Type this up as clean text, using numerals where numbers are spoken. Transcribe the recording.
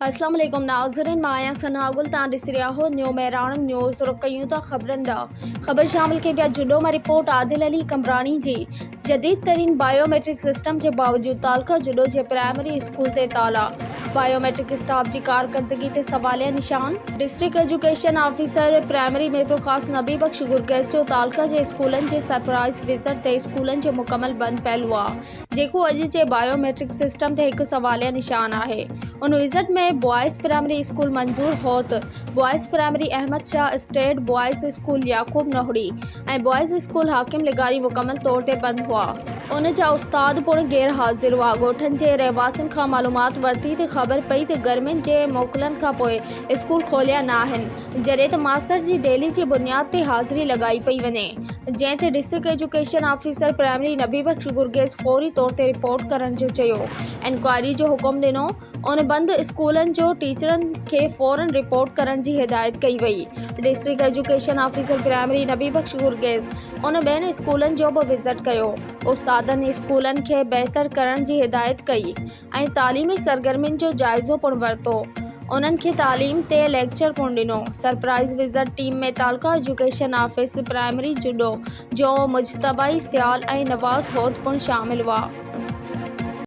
अस्सलाम वालेकुम नाज़रीन, माया सनागुल तां ॾिसी रहिया हो न्यू मेराण न्यूज़ रुकयूं था ख़बरनि ॾांहुं। ख़बर शामिल कई पिया जुडो में रिपोर्ट आदिल अली कमरानी जी। जदीद तरीन बायोमेट्रिक सिस्टम के बावजूद तालका जुडो के प्राइमरी स्कूल ते ताला। बायोमेट्रिक स्टाफ की कारकर्दगी ते सवालिया निशान। District education officer primary Mirpur खास नबी बख्श गुरगेस जो तालका के स्कूलन के सरप्राइज़ विज़िट ते स्कूलन जो मुकम्मल बंद पहलू आ, जेको अॼु जे बायोमेट्रिक सिस्टम ते हिकु सवालिया निशान आहे। उन विज़िट में बॉयज़ प्राइमरी स्कूल मंजूर होत, boys primary Ahmed Shah state, boys school Yakub Nahri ऐं बॉयज़ स्कूल हाकिम लिगारी मुकम्मल तौर ते बंद हुआ। उन जा उस्ताद पिणु गैर हाज़िर हुआ। ॻोठनि जे रहवासियुनि खां मालूमात वरिती त ख़बर पई त गर्मियुनि जे मोकलनि खां पोइ स्कूल खोलिया न आहिनि, जॾहिं त मास्तर जी डेली जी बुनियाद ते हाज़िरी लॻाई पई वञे, जंहिं ते डिस्ट्रिक्ट एजुकेशन ऑफिसर प्राइमरी नबी बख्श गुरगेस फौरी तौर ते रिपोर्ट करण जो चयो, इंक्वायरी जो हुकुम ॾिनो। उन बंद स्कूलन जो टीचरनि खे फौरन रिपोर्ट करण जी हिदायत कई वई। डिस्ट्रिक्ट एजुकेशन ऑफिसर प्राइमरी नबी बख्श गुरगेस उन ॿियनि स्कूलन जो भी विज़िट कयो। उस्तादनि स्कूलन खे बहितर करण जी हिदायत कई ऐं तालीमी सरगर्मियुनि जो जाइज़ो पिणु वरितो। उन्हनि खे तालीम ते लेक्चर पिणु ॾिनो। सरप्राइज़ विज़िट टीम में तालका एजुकेशन ऑफिस प्राइमरी जुडो जो मुजतबा सियाल ऐं नवाज़ होत पिणु शामिल हुआ।